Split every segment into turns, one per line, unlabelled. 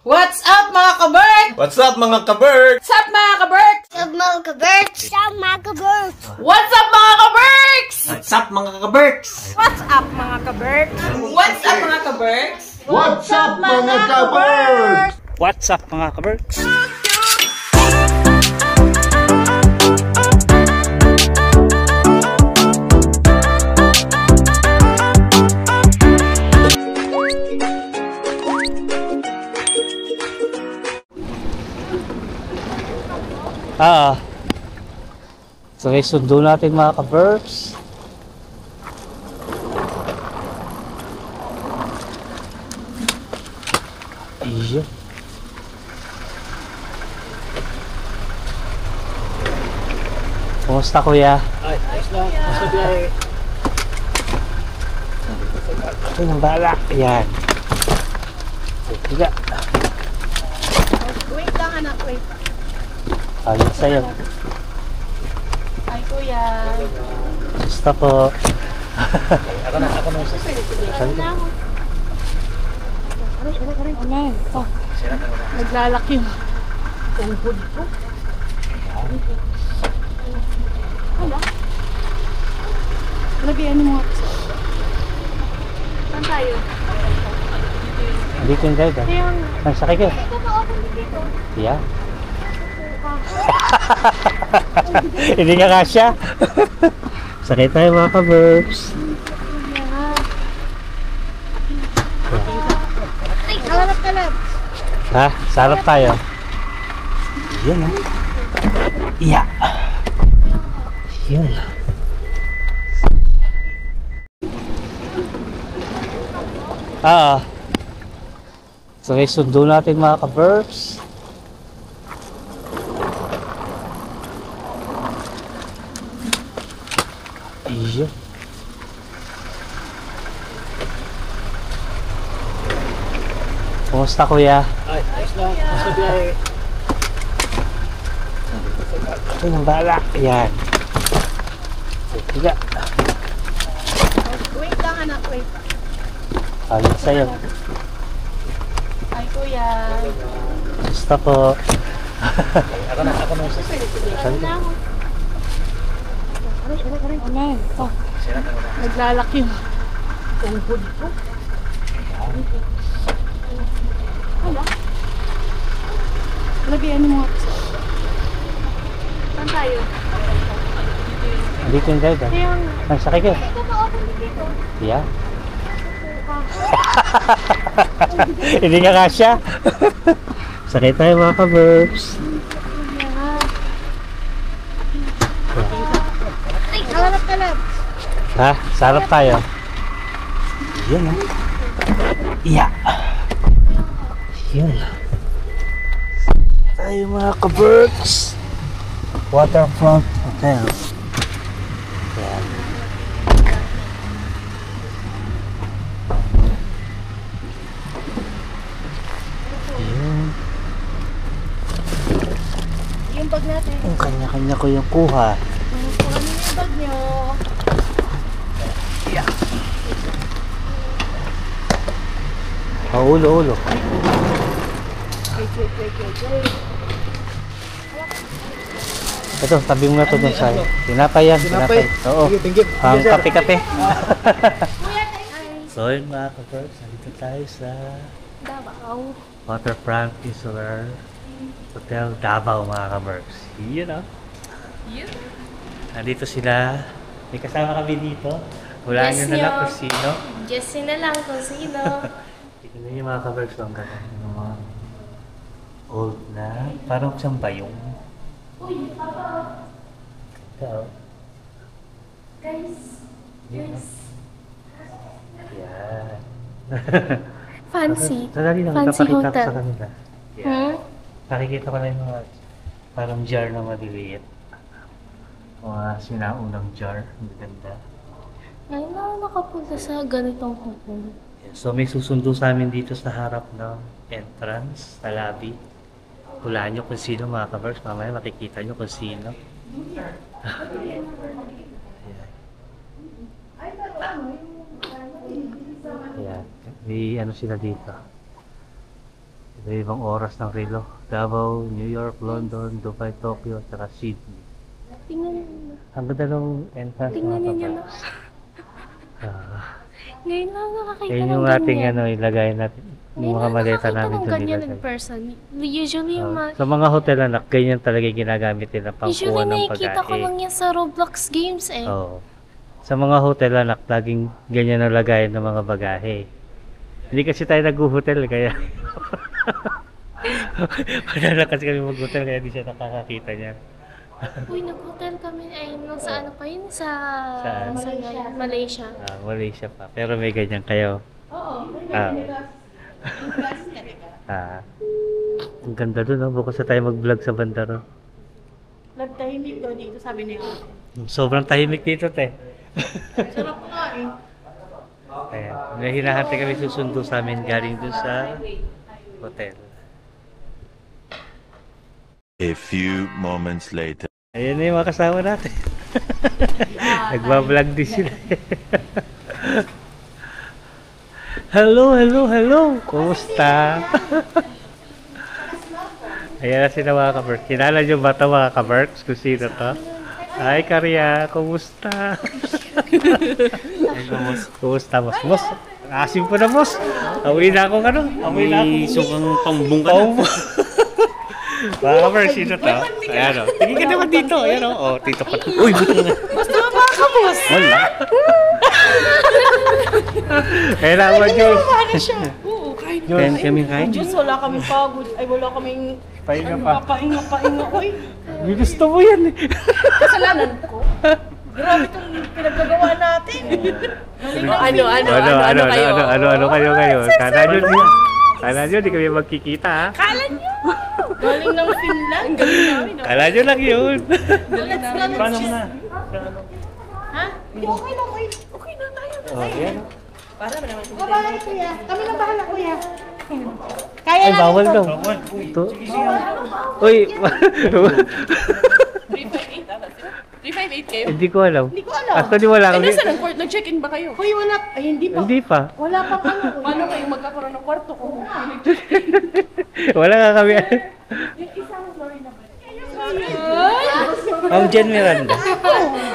What's up mga kabert?
What's up mga kabert?
What's up mga kabert?
What's up mga kabert? What's up mga kabert?
What's up mga kabert?
What's up mga kabert?
What's up mga kabert? What's up mga kabert?
What's up mga kabert?
What's up mga kabert? So guys, sundo natin mga ka-verbs. Iya. Kumusta kuya?
Ay, ayos lang. Basta biyahe.
Ay, nang bala. Ayan. Tiga.
Wait lang anak, wait.
Ayun sa'yo.
Ay kuya.
Basta po.
Ako na
Saan ka?
Amen. Oh. Naglalaki yung tungkod ko. Hala. Lagyan mo nga. Saan tayo?
Dito yung driver. Nagsakay ka. Yeah. Hindi ka kasya. Sakay tayo mga ka-verbs.
Kalap.
Ha? Sarap tayo. Yan ha. Iya. Yan. So guys, sundo natin mga ka-verbs. Iya. Kumusta kuya?
Ay, ayos lang. Basta biyahe.
Ay, nang bala. Ayan. Tiga.
Wait lang anak, wait.
Ayun sa'yo.
Ay kuya.
Basta po.
Ako na
Saan ka?
Amen. Oh. Naglalaki yung tungkod ko. Hala. Lagyan mo nga. Saan tayo?
Dito yung driver. Nagsakay ka. Yeah. Hindi ka kasya. Sakay tayo mga ka-verbs.
Kalap.
Ha? Sarap tayo. Yan ha. Iya. Yan. Tayo mga ka-verbs. Waterfront Hotel. Yan. Yan.
Yung bag natin.
Ang kanya-kanya ko yung kuha.
Kung ano yung bag nyo.
Ulo. Ito, tabi mo na ito dun sa tinapay yan. Tinapay. Oo.
Thank you.
Ang kape-kape. So yun mga ka-verbs, nandito tayo sa
Davao.
Waterfront Insular Hotel Davao mga ka-verbs. Yun o. Nandito sila. May kasama kami dito. Hulaan nyo na lang kung sino.
Guessing na lang kung sino.
Tignan niyo mga ka-verbs ang ganda. Yung mga old na. Parang siyang bayong.
Uy, papa.
Ito.
Guys.
Yan.
Fancy.
Sadali lang,
Fancy
papakita ko
hotel.
sa kanila.
Hmm?
Pakikita ko lang yung mga parang jar na maliliit. Mga sinaunang jar. Ang ganda.
Ngayon na nakapunta sa ganitong hotel.
So may susundo sa amin dito sa harap ng entrance, sa lobby. Hulaan nyo kung sino mga ka-verbs. Mamaya makikita nyo kung sino. Ayan. Ayan. May ano sila dito. Iba-ibang oras ng relo. Davao, New York, London, Dubai, Tokyo, at saka Sydney.
Tingnan niyo.
Ang ganda ng entrance
Tingnan
mga
niyo na.
kabarks. Ah,
Ngayon lang nakakita
yun
ng
yung ating
ganyan.
ilagay natin. Yung mga maleta namin
ng
doon
ganyan in
nilagay.
person. Usually, yung
Sa mga hotel anak, ganyan talaga yung ginagamit nila
usually
pangkuha ng
nakikita ko lang
pagkain.
yan sa Roblox games eh.
Oo. Sa mga hotel anak, laging ganyan ang lagayan ng mga bagahe. Hindi kasi tayo nag-hotel kaya wala na kasi kami mag-hotel kaya hindi siya nakakakita niya.
Uy, nag-hotel kami ay nung sa ano pa yun? Sa
Saan?
Malaysia.
Malaysia pa. Pero may ganyan kayo.
Oo.
Ah. Ang ganda dun, no? Bukas na tayo mag-vlog sa banda ron.
Nagtahimik daw dito, sabi niya.
Sobrang tahimik dito, te.
Sarap nga eh.
Ayan. May hinahantay kami susundo sa amin galing dun sa hotel.
A few moments later.
Ayan na yung mga kasama natin. Nagbablog din sila. Hello, hello, hello! Kumusta? Ayan na sila mga kaberks. Kilala nyo ba ito mga kaberks? Kung sino to? Hi, Karya! Kumusta? Kumusta, boss? Boss, asim po na, boss. Amoy na akong ano? Amoy na akong
sukang pambung ka na.
mga kaberks, sino to? Ayan o. Tingin ka naman dito. Ayan o. Oh, dito pa. Uy, buti na.
Basta ba ka, boss?
Wala. Kailangan mo, Diyos.
Paano siya? Oo, kain na.
Kain kami kain.
Diyos, wala kaming pagod. Ay, wala kaming...
Pahinga
Ano
pa.
pa, pahinga. Uy,
Gusto mo yan eh.
kasalanan ko. Grabe itong pinagkagawa natin.
Ano
kayo. Kala nyo, di kami magkikita ha.
Kala niyo! Galing ng Finland. Galing namin. no?
Kala nyo lang yun.
Let's go.
Paano mo na?
Ha? Okay lang, uy. Okay na tayo.
Oh, yan.
Para ba naman? Babahala, kuya. Kami na bahala, kuya. Kaya
Ay, bawal daw. Ito. Uy.
358 kayo?
Hindi ko alam.
Hindi ko alam.
Actually, wala kami.
ang court? Nag-check-in ba kayo? Hoy, wala. Ay, hindi pa.
Hindi pa.
Wala pa ano. Paano kayo magkakaroon ng kwarto kung
Wala nga kami. Ang Jen Miranda.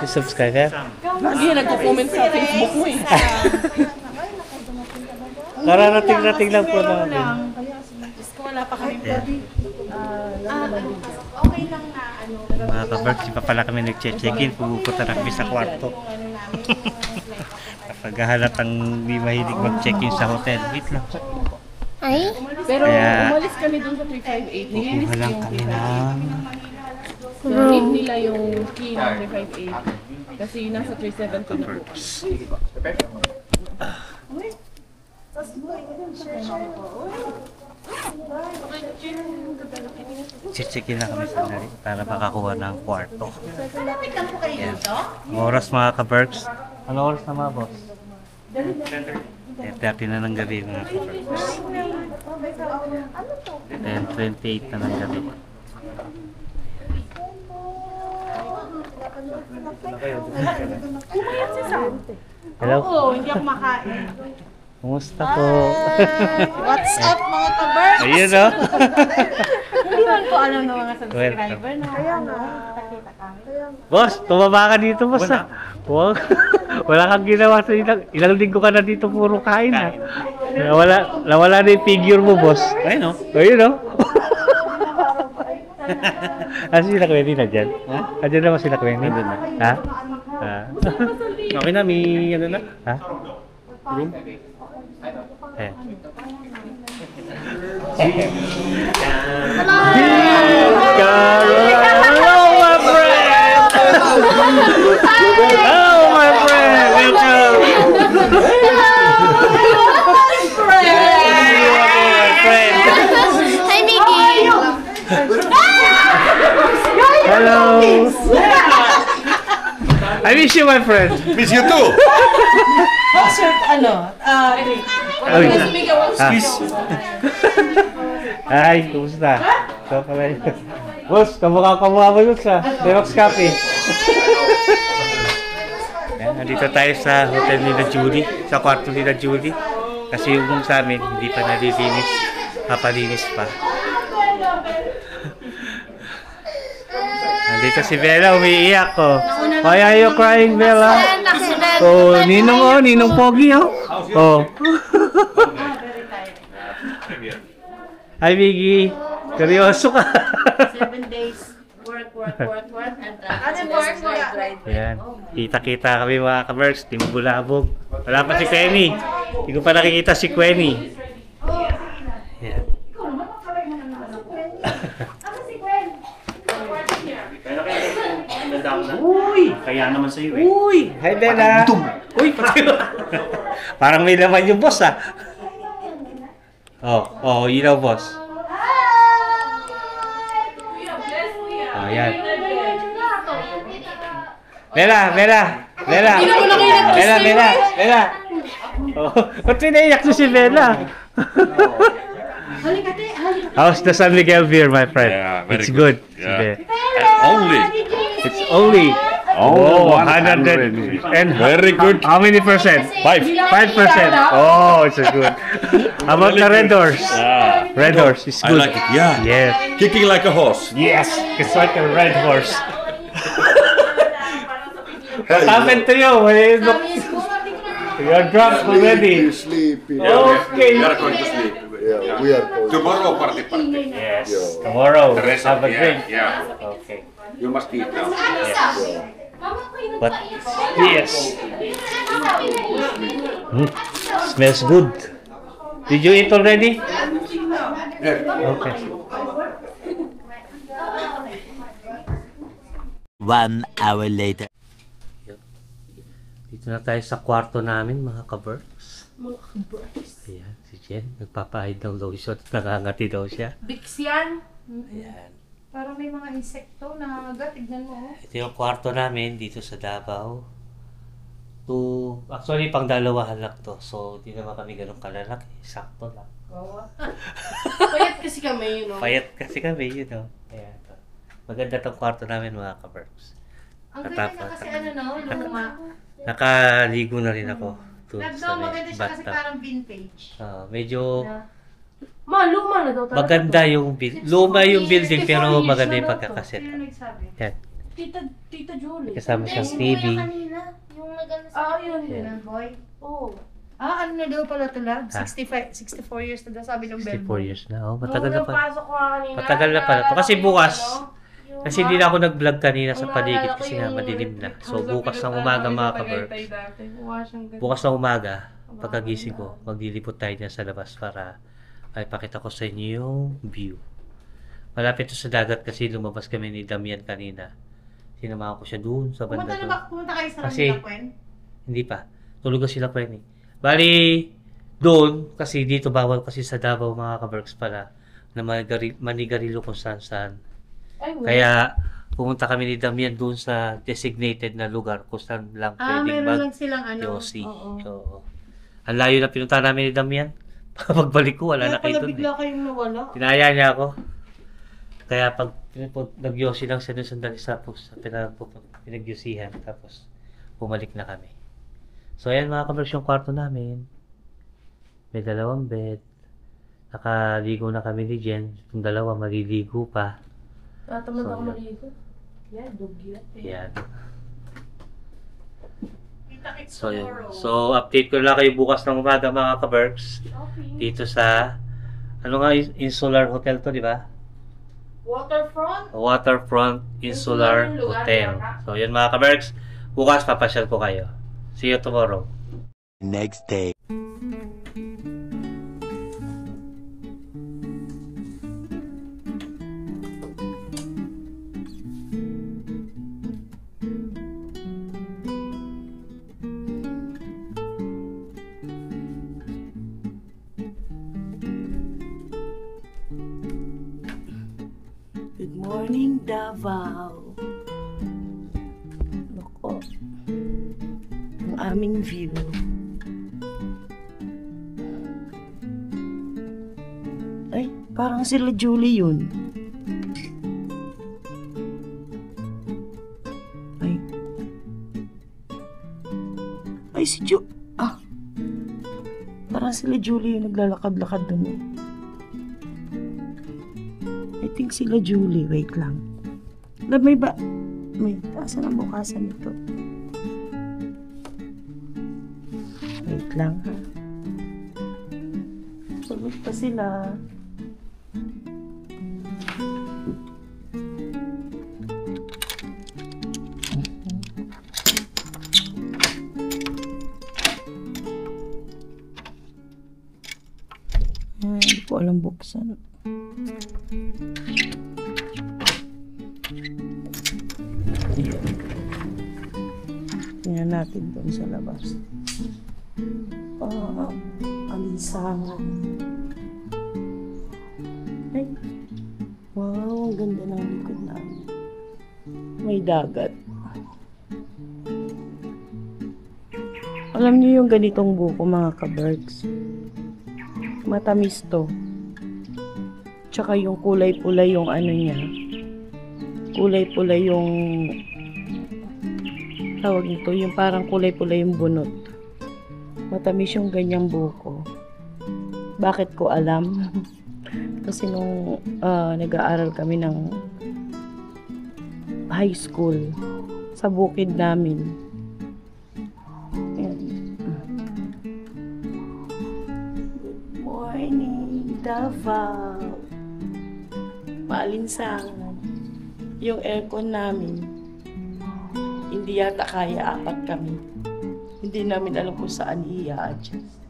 Subscribe ka?
Hindi yan nagko-comment sa Facebook mo eh.
Kararating-rating lang po namin.
Diyos ko, wala pa kami.
Okay lang na ano.
Mga kabarks, di pa pala kami nag-check-in. Pupunta na kami sa kwarto. Kapag halatang di mahilig mag-check-in sa hotel. Wait lang.
Ay?
Pero
Kaya-
umalis kami dun sa 358.
Kukuha lang kami ng...
Need nila yung key ng 358. Kasi nasa 370 na po.
Check-in na kami sandali para makakuha ng kwarto. Yan. Ang oras mga ka-Berks. Ano oras na mga boss? 10:30 na ng gabi mga ka-Berks. 10:28 na ng gabi. Hello?
Oo, hindi ako makain.
Kumusta po?
What's up mga ka-birds?
Ayun o.
Hindi man ko alam ng mga subscriber
Welcome.
na ano, nakita kami.
Boss, tumaba ka dito boss ha. Wag. Wala kang ginawa sa ilang linggo ka na dito puro kain ha. Nawala na yung figure mo boss. Ayun o. Ayun o. Asa sila Kwenny na dyan? Ha? Andyan naman sila Kwenny? Ha? Ha?
Okay na, may ano na.
Ha?
Room?
Eh. Hello, my friend! Hello, my friend! Welcome! My friend!
Hi, Mickey!
Hello! I miss you, my friend!
Miss you too!
Ay, Ay, kumusta? So pala yun. Boss, kamukha mo yun sa Devox Cafe. Yan, nandito tayo sa hotel nila Julie, sa kwarto nila Julie. Kasi yung room sa amin, hindi pa nalilinis. Kapalinis pa. Nandito si Bella, umiiyak ko. Why are you crying, Bella? Oh, Ninong Pogi, oh. Oh. Hi, Biggie. Seryoso ka.
7 days. Work, and right.
Yan. Kita-kita kami mga ka-Berks. Team Bulabog. Wala pa si Quenny. Hindi ko pa nakikita si Quenny. Yan.
Uy! Kaya naman sa'yo eh.
Uy! Hi, Bella. Uy, pati parang may laman yung boss, ah. Oh, ilaw, boss. Oh, yan. Bella. Oh, ba't pinaiyak mo si Bella? How's the San Miguel beer, my friend?
Yeah, very
It's good.
Yeah.
It's only. Oh, 100 and
Very good.
How many percent? 5%. Oh, it's a good. How about the Red Doors? Red Doors is
I
good.
like it. Yeah.
Yes.
Kicking like a horse.
Yes. It's like a red horse. What happened to you? You're drunk already.
Sleepy.
Okay.
We are going to sleep.
Yeah, we are cold.
Tomorrow party.
Yes. Tomorrow.
The rest
Have
of
a drink.
Yeah.
Okay.
You must eat now.
But yes. Smells good. Did you eat already? Okay.
1 hour later.
Dito na tayo sa kwarto namin, mga ka-Berks. Ayan, si Jen. Nagpapahid ng lotion at nakangati daw siya.
Bix yan.
Ayan.
Parang may mga insekto na agad. Tignan mo.
Ito yung kwarto namin dito sa Davao. Actually, pang dalawahan lang to. So, di naman kami ganun kalalaki. Sakto lang.
Payat kasi kami,
Payat kasi kami, Ayan. Maganda tong kwarto namin, mga ka-Berks.
Ang ganda na kasi luma.
Nakaligo na rin ako.
Maganda siya kasi parang vintage.
Medyo
Luma na daw talaga.
maganda yung luma yung building pero maganda yung pagkakaset.
Sino nagsabi?
Yan.
Tita Julie.
Kasama siyang TV.
Yung nagano sa
Yun. Boy.
Oh.
Ano na daw pala ito, lab? 64 years na daw sabi ng
64
Belmont.
years na. Oh, matagal na pala.
Pasok ko kanina.
Matagal na pala to. Kasi bukas, kasi hindi na ako nag-vlog kanina sa paligid kasi nga madilim na. So bukas ng umaga, mga ka-Berks. Bukas ng umaga, pagkagising ko, maglilipot tayo dyan sa labas para ay pakita ko sa inyo yung view. Malapit to sa dagat kasi lumabas kami ni Damian kanina. Sinamahan ko siya doon sa banda doon.
Pumunta kayo sa
Kasi-
Ramila Cuen?
Hindi pa. Tulog sila pa yun eh. Bali, doon, kasi dito bawal kasi sa Davao, mga ka-Berks pala, na manigarilo kung saan-saan. Kaya, pumunta kami ni Damian doon sa designated na lugar kung saan lang pwedeng
Meron lang silang
Yossi. So, ang layo na pinunta namin ni Damian. Pagbalik ko, wala na kayo doon
bigla kayong nawala.
Tinaya niya ako. Kaya pag nag-Yossi lang siya doon sandali sa pinag-Yossihan. Tapos, bumalik na kami. So, ayan mga ka-Berks yung kwarto namin. May 2 bed. Nakaligo na kami ni Jen. Yung 2, maliligo pa.
Tatamad
So,
ako
yun.
maligo. Yan, dugya.
Ayan. So, update ko lang kayo bukas ng umaga mga ka-Berks. Dito sa, Insular Hotel to, di ba?
Waterfront?
Waterfront Insular Hotel. So, yun mga ka-Berks. Bukas papasyal ko kayo. See you tomorrow.
Next day.
Good morning, Davao. Nako. Ang aming view. Ay, parang sila Julie yun. Ay. Ay, si Parang sila Julie yung naglalakad-lakad dun. I think sila Julie. Wait lang. May ba? May, asan ang bukasan nito? Wait lang ha. Sagot pa sila. Hindi ko alam buksan. Tingnan natin doon sa labas. Alinsangan. Ay. Wow, ang ganda ng likod namin. May dagat. Alam niyo yung ganitong buko, mga ka-Berks? Matamis to. Tsaka yung kulay-pula yung ano niya. Kulay-pula yung tawag nito, yung parang kulay-pula yung bunot. Matamis yung ganyang buko. Bakit ko alam? Kasi nung nag-aaral kami ng high school sa bukid namin. Ayan. Good morning, Davao. Maalinsangan. Yung aircon namin, hindi yata kaya, 4 kami. Hindi namin alam kung saan i-adjust.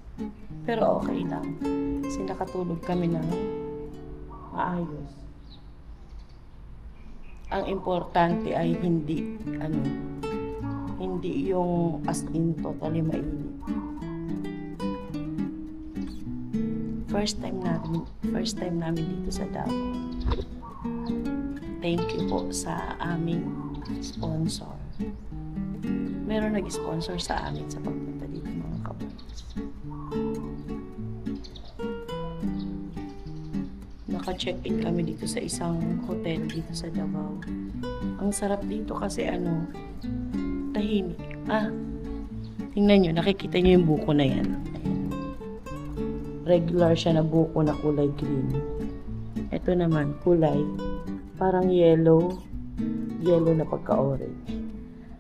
Pero okay lang. Kasi nakatulog kami ng maayos. Ang importante ay hindi yung as in totally mainit. First time namin dito sa Davao. Thank you po sa aming sponsor. Meron nag-sponsor sa amin sa pagpunta dito, mga ka-Berks. Naka-check-in kami dito sa isang hotel dito sa Davao. Ang sarap dito kasi tahimik. Tingnan nyo, nakikita nyo yung buko na yan. Ayan. Regular siya na buko na kulay green. Ito naman, kulay parang yellow na pagka-orange.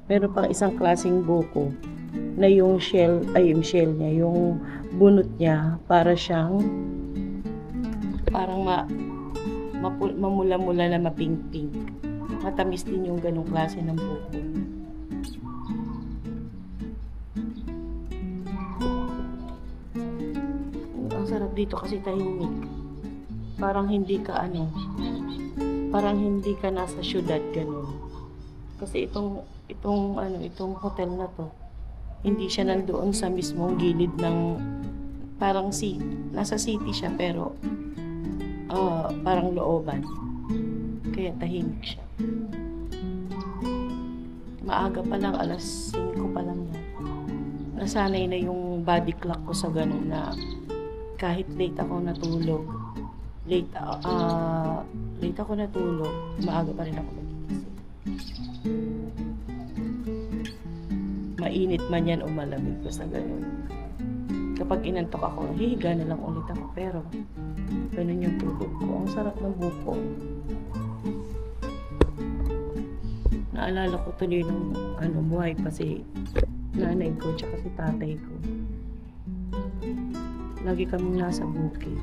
Meron pang isang klaseng buko na yung shell niya, yung bunot niya, para siyang parang mamula-mula na mapink-pink. Matamis din yung ganong klase ng buko. Ang sarap dito kasi tahimik. Parang hindi ka nasa syudad ganun. Kasi itong hotel na to, hindi siya nandoon sa mismong gilid ng parang nasa city siya pero parang looban. Kaya tahimik siya. Maaga pa lang, alas 5 pa lang yan. Nasanay na yung body clock ko sa ganun na kahit late ako natulog, maaga pa rin ako magigising. Mainit man yan o malamig ko sa ganun. Kapag inantok ako, hihiga na lang ulit ako. Pero, ganun yung tulog ko. Ang sarap ng buko. Naalala ko tuloy nung buhay pa si nanay ko tsaka si tatay ko. Lagi kami nasa bukid.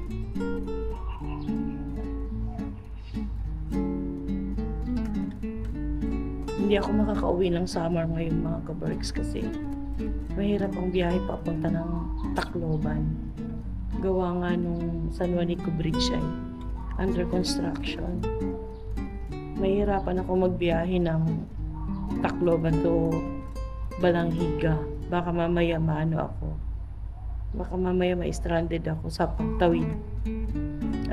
Hindi ako makakauwi ng summer ngayon, mga ka-Berks, kasi mahirap ang biyahe papunta ng Tacloban. Gawa nga nung San Juanico Bridge ay under construction. Mahirapan ako magbiyahe ng Tacloban to Balanghiga. Baka mamaya ma-stranded ako sa pagtawid.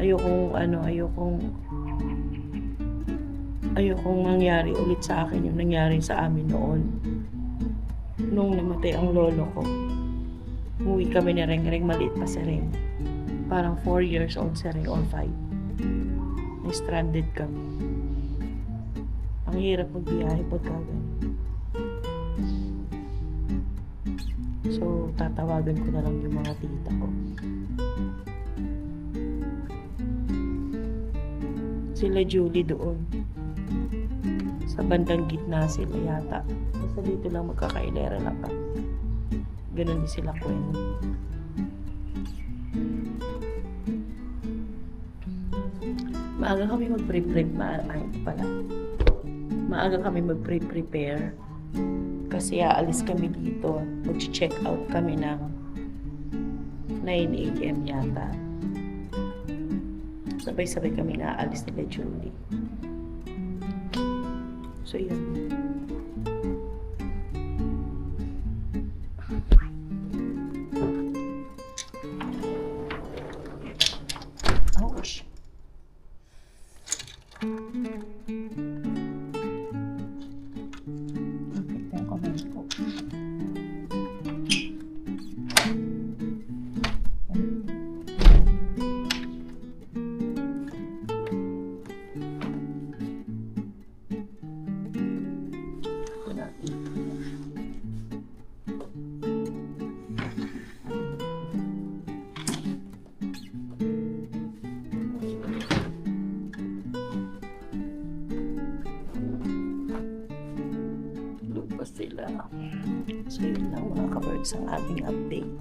Ayokong mangyari ulit sa akin yung nangyari sa amin noon. Nung namatay ang lolo ko, umuwi kami ni Reng. Maliit pa si Reng. Parang 4 years old si Reng or 5. Na-stranded kami. Ang hirap magbiyahe pagka ganun. So, tatawagan ko na lang yung mga tita ko. Sila Julie doon. Sa bandang gitna sila yata. Basta dito lang magkakailera na pa. Ganun din sila kwento. Maaga kami Maaga kami mag-prepare. Kasi aalis kami dito. Mag-check out kami ng 9 a.m. yata. Sabay-sabay kami naalis nila Julie. So, yun. Ouch. Ito yung comment ko. Sila. So yun lang mga ka-birds ang ating update.